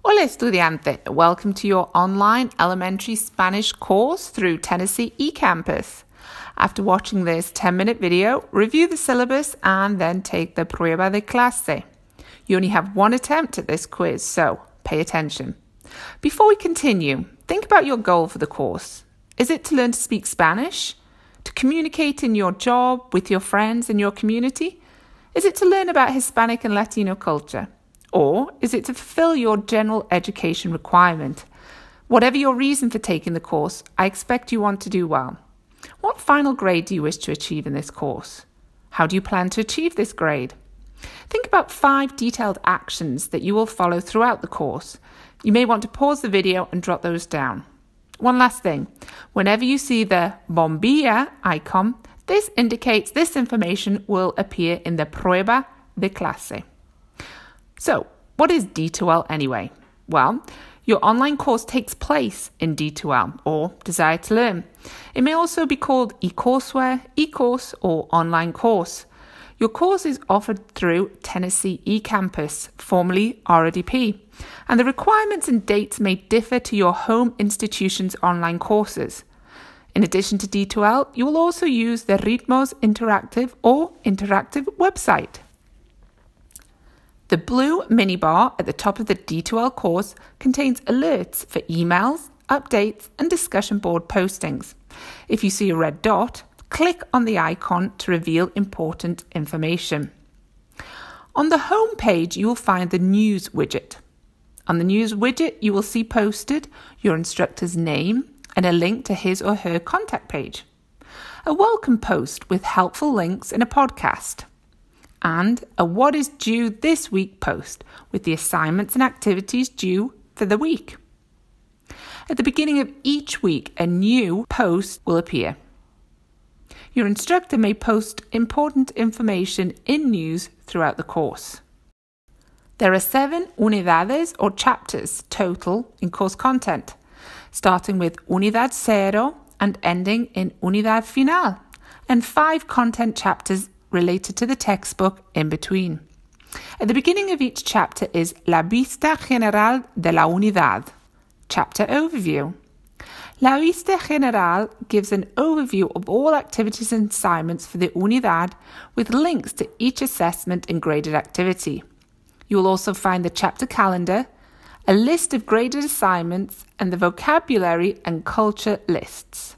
Hola estudiante, welcome to your online elementary Spanish course through Tennessee eCampus. After watching this 10-minute video, review the syllabus and then take the Prueba de Clase. You only have one attempt at this quiz, so pay attention. Before we continue, think about your goal for the course. Is it to learn to speak Spanish? To communicate in your job, with your friends, in your community? Is it to learn about Hispanic and Latino culture? Or is it to fulfill your general education requirement? Whatever your reason for taking the course, I expect you want to do well. What final grade do you wish to achieve in this course? How do you plan to achieve this grade? Think about 5 detailed actions that you will follow throughout the course. You may want to pause the video and jot those down. One last thing, whenever you see the bombilla icon, this indicates this information will appear in the Prueba de Clase. So, what is D2L anyway? Well, your online course takes place in D2L, or Desire to Learn. It may also be called e-courseware, e-course, or online course. Your course is offered through Tennessee eCampus, formerly RODP, and the requirements and dates may differ to your home institution's online courses. In addition to D2L, you will also use the Ritmos interactive or interactive website. The blue minibar at the top of the D2L course contains alerts for emails, updates, and discussion board postings. If you see a red dot, click on the icon to reveal important information. On the home page, you will find the News widget. On the News widget, you will see posted your instructor's name and a link to his or her contact page, a welcome post with helpful links in a podcast, and a What is Due This Week post with the assignments and activities due for the week. At the beginning of each week, a new post will appear. Your instructor may post important information in news throughout the course. There are 7 unidades or chapters total in course content, starting with Unidad Cero and ending in Unidad Final, and 5 content chapters related to the textbook in between. At the beginning of each chapter is La Vista General de la Unidad, chapter overview. La Vista General gives an overview of all activities and assignments for the Unidad with links to each assessment and graded activity. You will also find the chapter calendar, a list of graded assignments, and the vocabulary and culture lists.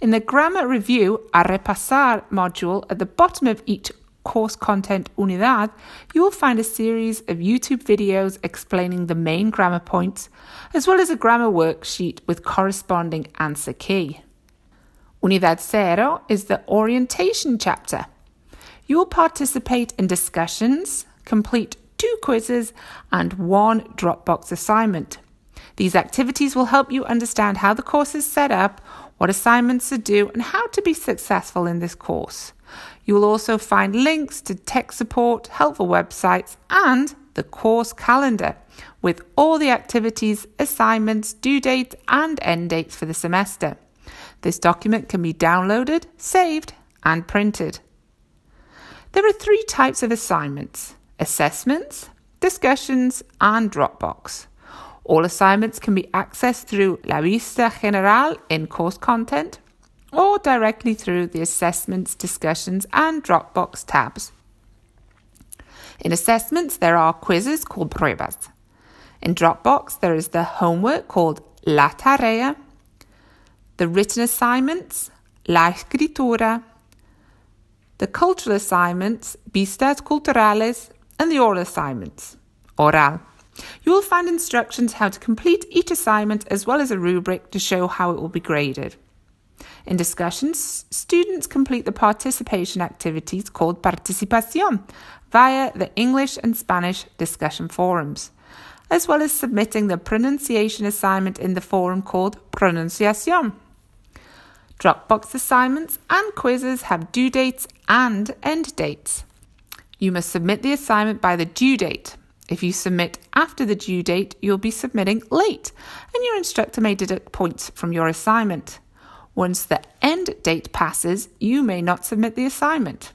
In the Grammar Review, a repasar module at the bottom of each course content unidad, you will find a series of YouTube videos explaining the main grammar points, as well as a grammar worksheet with corresponding answer key. Unidad Cero is the orientation chapter. You will participate in discussions, complete 2 quizzes, and 1 Dropbox assignment. These activities will help you understand how the course is set up, what assignments are due, and how to be successful in this course. You will also find links to tech support, helpful websites, and the course calendar with all the activities, assignments, due dates, and end dates for the semester. This document can be downloaded, saved, and printed. There are 3 types of assignments: assessments, discussions, and Dropbox. All assignments can be accessed through La Vista General in course content or directly through the assessments, discussions, and Dropbox tabs. In assessments, there are quizzes called pruebas. In Dropbox, there is the homework called La Tarea, the written assignments, La Escritura, the cultural assignments, Vistas Culturales, and the oral assignments, Oral. You will find instructions how to complete each assignment as well as a rubric to show how it will be graded. In discussions, students complete the participation activities called Participación via the English and Spanish discussion forums, as well as submitting the pronunciation assignment in the forum called Pronunciación. Dropbox assignments and quizzes have due dates and end dates. You must submit the assignment by the due date. If you submit after the due date, you'll be submitting late, and your instructor may deduct points from your assignment. Once the end date passes, you may not submit the assignment.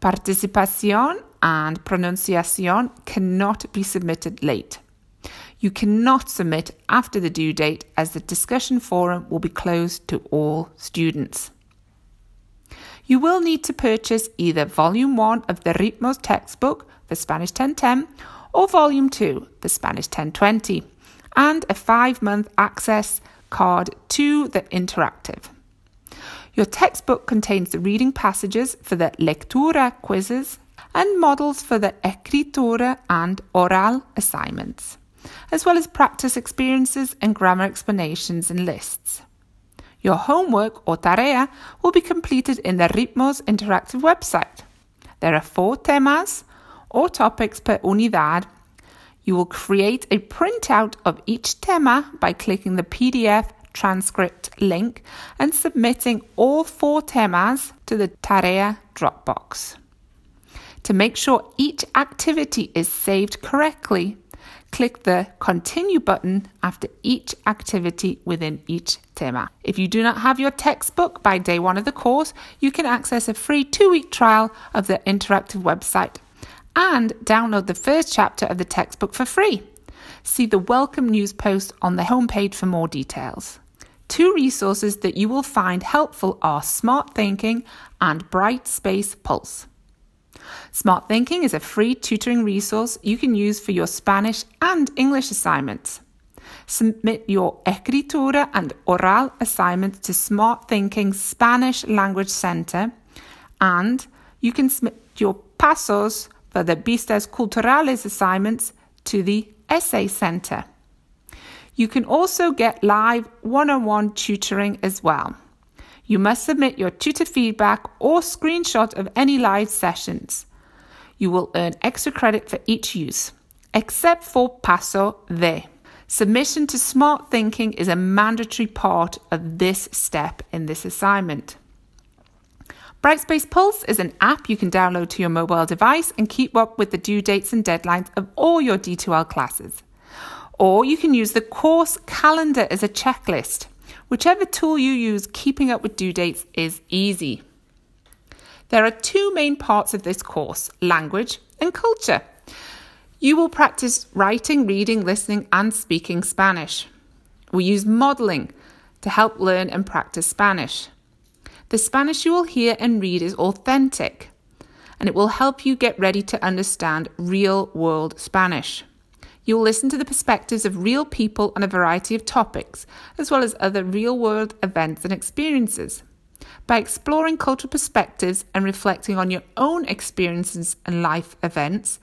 Participación and pronunciación cannot be submitted late. You cannot submit after the due date as the discussion forum will be closed to all students. You will need to purchase either Volume 1 of the Ritmos textbook for Spanish 1010 or Volume 2 for Spanish 1020 and a 5-month access card to the interactive. Your textbook contains the reading passages for the lectura quizzes and models for the escritura and oral assignments, as well as practice experiences and grammar explanations and lists. Your homework or tarea will be completed in the Ritmos interactive website. There are 4 temas or topics per unidad. You will create a printout of each tema by clicking the PDF transcript link and submitting all 4 temas to the tarea Dropbox. To make sure each activity is saved correctly, click the Continue button after each activity within each tema. If you do not have your textbook by day 1 of the course, you can access a free 2-week trial of the interactive website and download the first chapter of the textbook for free. See the welcome news post on the homepage for more details. 2 resources that you will find helpful are Smart Thinking and Bright Space Pulse. Smart Thinking is a free tutoring resource you can use for your Spanish and English assignments. Submit your escritura and oral assignments to Smart Thinking Spanish Language Center, and you can submit your pasos for the Vistas Culturales assignments to the Essay Center. You can also get live one-on-one tutoring as well. You must submit your tutor feedback or screenshot of any live sessions. You will earn extra credit for each use, except for Paso D. Submission to Smart Thinking is a mandatory part of this step in this assignment. Brightspace Pulse is an app you can download to your mobile device and keep up with the due dates and deadlines of all your D2L classes. Or you can use the course calendar as a checklist. Whichever tool you use, keeping up with due dates is easy. There are 2 main parts of this course, language and culture. You will practice writing, reading, listening, and speaking Spanish. We use modeling to help learn and practice Spanish. The Spanish you will hear and read is authentic, and it will help you get ready to understand real-world Spanish. You will listen to the perspectives of real people on a variety of topics, as well as other real-world events and experiences. By exploring cultural perspectives and reflecting on your own experiences and life events,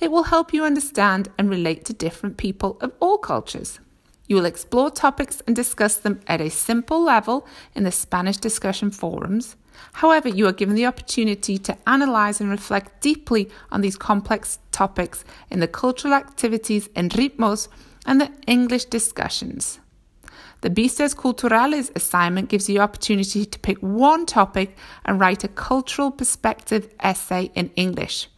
it will help you understand and relate to different people of all cultures. You will explore topics and discuss them at a simple level in the Spanish discussion forums. However, you are given the opportunity to analyze and reflect deeply on these complex topics in the cultural activities in Ritmos and the English discussions. The Vistas Culturales assignment gives you the opportunity to pick one topic and write a cultural perspective essay in English.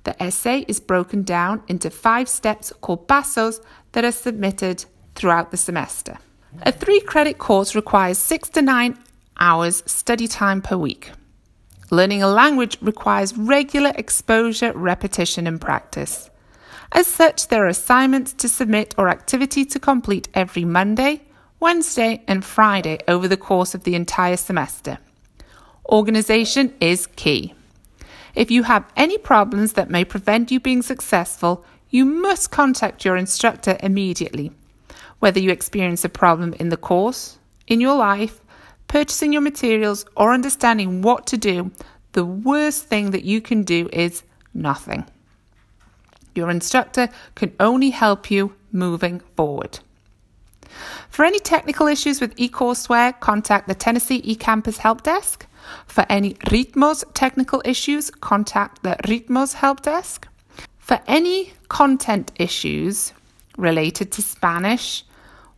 The essay is broken down into 5 steps called pasos that are submitted throughout the semester. A 3-credit course requires 6 to 9 hours study time per week. Learning a language requires regular exposure, repetition, and practice. As such, there are assignments to submit or activities to complete every Monday, Wednesday, and Friday over the course of the entire semester. Organization is key. If you have any problems that may prevent you being successful, you must contact your instructor immediately. Whether you experience a problem in the course, in your life, purchasing your materials, or understanding what to do, the worst thing that you can do is nothing. Your instructor can only help you moving forward. For any technical issues with eCourseware, contact the Tennessee eCampus Help Desk. For any Ritmos technical issues, contact the Ritmos Help Desk. For any content issues related to Spanish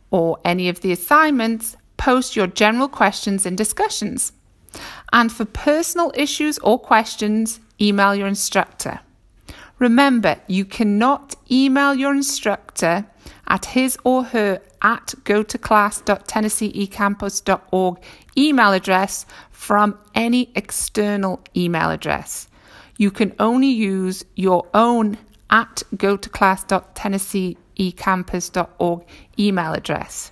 or any of the assignments, post your general questions in discussions. And for personal issues or questions, email your instructor. Remember, you cannot email your instructor at his or her @gotoclass.tennesseeecampus.org email address from any external email address. You can only use your own @gotoclass.tennesseeecampus.org ecampus.org email address.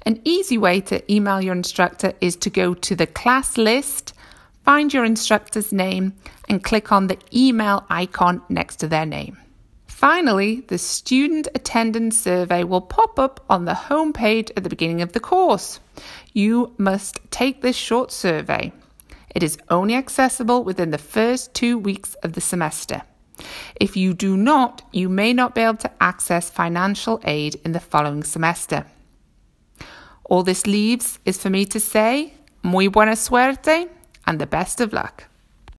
An easy way to email your instructor is to go to the class list, find your instructor's name, and click on the email icon next to their name. Finally, the student attendance survey will pop up on the home page at the beginning of the course. You must take this short survey. It is only accessible within the first 2 weeks of the semester. If you do not, you may not be able to access financial aid in the following semester. All this leaves is for me to say, muy buena suerte and the best of luck.